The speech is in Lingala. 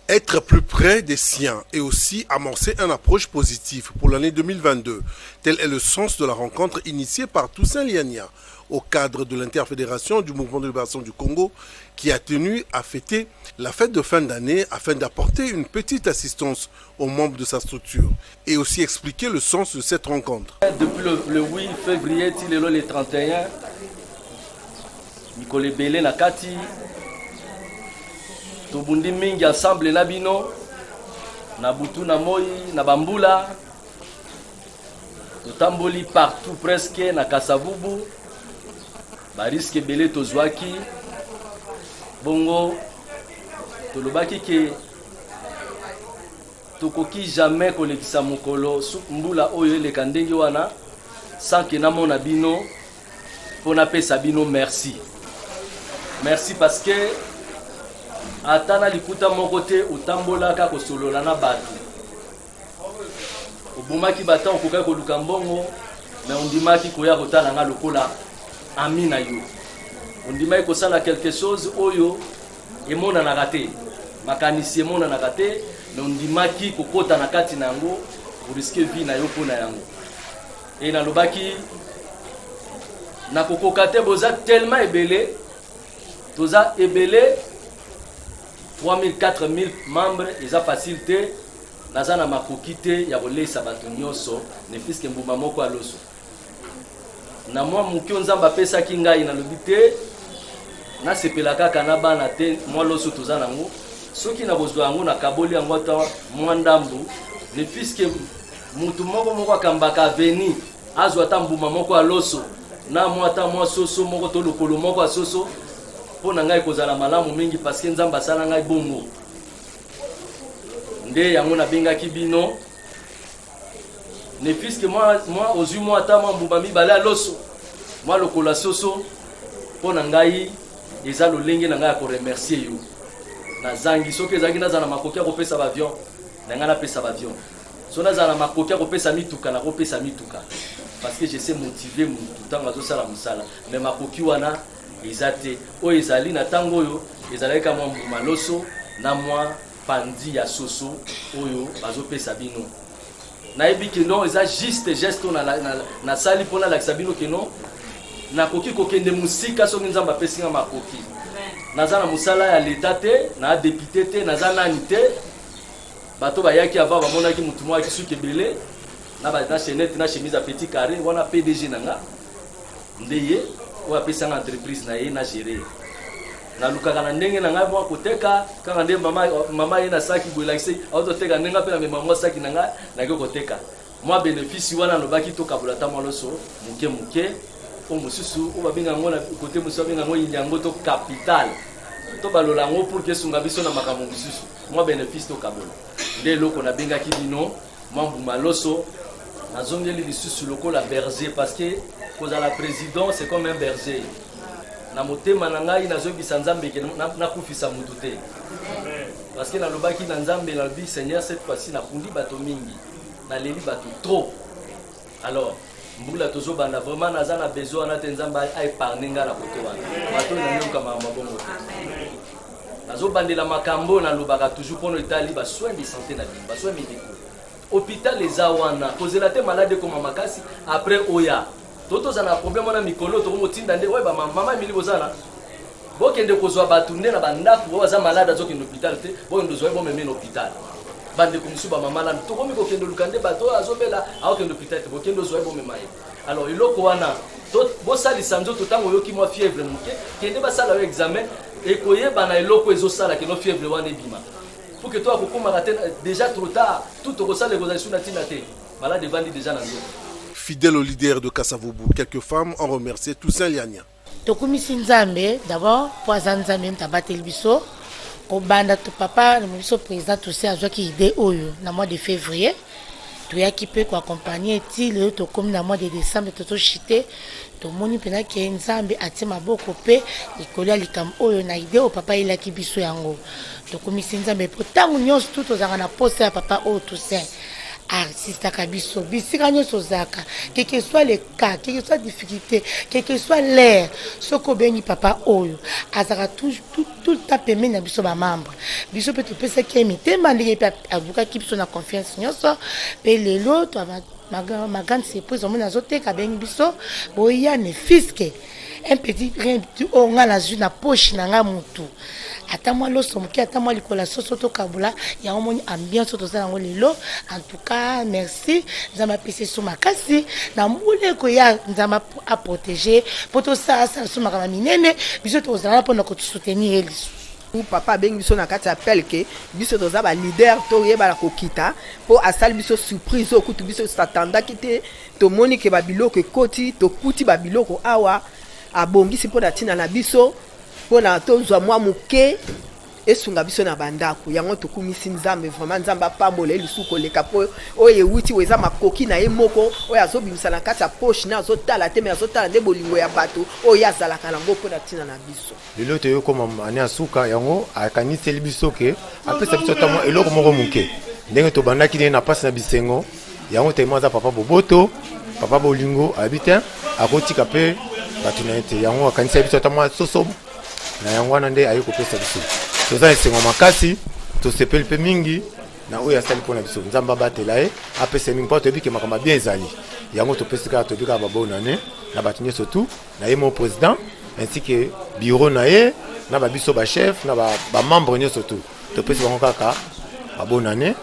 Être plus près des siens et aussi amorcer une approche positive pour l'année 2022. Tel est le sens de la rencontre initiée par Toussaint Liania au cadre de l'interfédération du mouvement de libération du Congo qui a tenu à fêter la fête de fin d'année afin d'apporter une petite assistance aux membres de sa structure et aussi expliquer le sens de cette rencontre. Depuis le 8 février, le 31, Nicolas Belé Nakati, Tobundi mingi ensemble na bino na butu na moi na bambula totamboli partout presque na Kasavubu bariske belé tozwaki bongo tolobaki ke tokoki jamais kolekisa mokolo mbula oyo eleka ndenge wana sans que na mona bino pona pesa bino merci parce que atana likuta moko te utambolaka kosolola na bato obomaki bata okoka koluka mbongo na ondimaki koya kotala nga lokola ami na yo ondimaki kosala quelque chose oyo emonanaka te makanisi emonanaka te na ondimaki kokota na kati na yango oriske vi na yo mpona yango e nalobaki nakokoka te boza tellement ebele toza ebele 3000 4000 membres eza facilité naza na makoki te ya kolesa bato nyonso ne fiske mbuma moko aloso na mwa moki nzambe apesaki ngai nalobi te nasepela kaka na bana te mwa loso toza nango soki nakozwa yango nakaboli yango ata mwa ndambu ne fiske mutu moko akambaka aveni azwa ata mbuma moko aloso na mwa ata mwa soso moko to lokolo moko asoso pona ngai kozala malamu mingi parce que nzamba sala ngai bongo nde yango na bengaki bino ne fiske moi ozwi moi ata mwa mbuma mibale aloso mwa lokola soso pona ngai eza lolenge na ngai ya koremercier yo nazangi soki ezalaki nazala na makoki ya kopesa bavion na ngai napesa bavion so nazala na makoki ya kopesa mituka na kopesa mituka parce que je sais motiver mutu ntango azosala mosala mais makoki wana ezate oyo ezali na ntango oyo ezalaki ka mwa mbuma loso na mwa pandi ya soso oyo bazopesa bino nayebi ke non eza juste geste nasali mpona alakisa bino ke non nakoki kokende mosika soki nzambe apesinga makoki naza na mosala ya leta te na depute te naza nani te bato bayaki ava bamonaki mutu moko aki suki ebele na chenete na chemise ya petit carré wana pdg na nga nde ye oyo apesanga entreprise na ye na gere nalukaka na ndenge na ngai mwa koteka kaka nde mama ye na saki boyelakisi aototeka ndenge mpe na mema mwa saki na ngai naki koteka mwa bénéfice wana alobaki tokabola ata mwa loso moke po mosusu oyo babenga yango na kote mosusu babenga yango yango to capital to balola yango pour ke esunga biso na makambo mosusu mwa bénéfice tokabola nde eloko nabengaki bino mwa mbuma loso nazongeli lisusu lokola berger parce que kozala président c'est comme un berger na motema na ngai nazobisa nzambe ke nakufisa mutu te parce que nalobaki na nzambe nalobi seigneur cette fois-ci nakundi bato mingi naleli bato trop alors mbula tozobanda vraiment naza na besoin na te nzambe aépargne nga na kote wana bato nanyoka mabongo te nazobandela makambo nalobaka toujours mpono etali basoin de santé na bino basoin médicaux hôpital eza wana kozela te malade koma makasi après oya toza na problème wana mikolo tokomotinda nde oyo bamama emili bozala bokende kozwa bato nde na bandako oyo baza malade azokende hôpital te bokende ozwa bomeme na hôpital bandeko mosusu bamama lani tokomi kokende oluka nde bato oyo azobela aokende hôpital te bokende ozwa bomema ye alors eloko wana bosalisa nzoto ntango oyoki mwa fièvre moke kende basala yo examen ekoyeba na eloko ezosala keno fièvre wana ebima pour que toi kokomaka te déjà trop tard tout okosala ekozalisu na ntina te malade evandi déjà na nzoto. Fidèle au leader de Kasavubu, quelques femmes ont remercié Toussaint Liania. Tokumisi nzambe d'abord pour nzambe ntabateli biso kobanda to papa na biso président Toussaint azwaki idée oyo na mois de février toyaki pe ko accompagner ti le tokomi na mois de décembre totoshite tomoni pena ke nzambe atie maboko pe likolo ya likambo oyo na idée o papa elaki biso yango tokumisi nzambe po tango nyonso tout tozanga na poste ya papa oyo Toussaint artiste kabiso bisika nyonso zaka quel que soit le cas quel que soit difficulté quel que soit l'air soko bengi papa oyo azaka tout le temps pemé na biso ba membre biso peut pesa ki mitema ndenge pe avuka ki biso na confiance nyonso pe lelo to ma grande surprise on na zote ka bengi biso boya ne fiske un petit rien du on a la jus na poche na nga mutu ata moi loso moki ata moi likola soso to kabula ya omoni ambiance to za lelo en tout cas merci nzamba pese so makasi na mbule ko ya nzamba a protéger poto ça so makama minene biso to za pour ko soutenir eli papa bengi biso na kati appel ke biso to za ba leader to yeba la kokita po asali biso surprise okutu biso s'attenda kite to moni ke babiloko ekoti to kuti babiloko awa abongisi po na tina na biso pona tozwa mwa muke esunga biso na bandako yango tokumisi nzambe vraiment nzamba pambola elisuko leka po oye wuti weza makoki na ye moko oya azobimisa na kati ya poche na azotala te me azotala nde bolingo ya bato oyo azalaka nango pona tina na biso lelo toyo koma ane asuka yango akaniseli biso ke apesa biso tamo eloko moko muke ndenge tobandaki ne na pasi na bisengo yango temo aza papa boboto papa bolingo habite akotika pe bato na ete yango akanisa biso tamo soso na yango wana nde ayi kopesa biso toza esengo makasi tosepeli mpe mingi na oyo asali mpona biso nzambe abatela ye apesa mingi mpo toyebi ke makambo bien ezali yango topesi kaka toyebi kaka babonane na bato nyonso tu na ye mo président ainsi ke bureau na ye na babiso bachef na bamembre nyonso tu topesi bango kaka babonane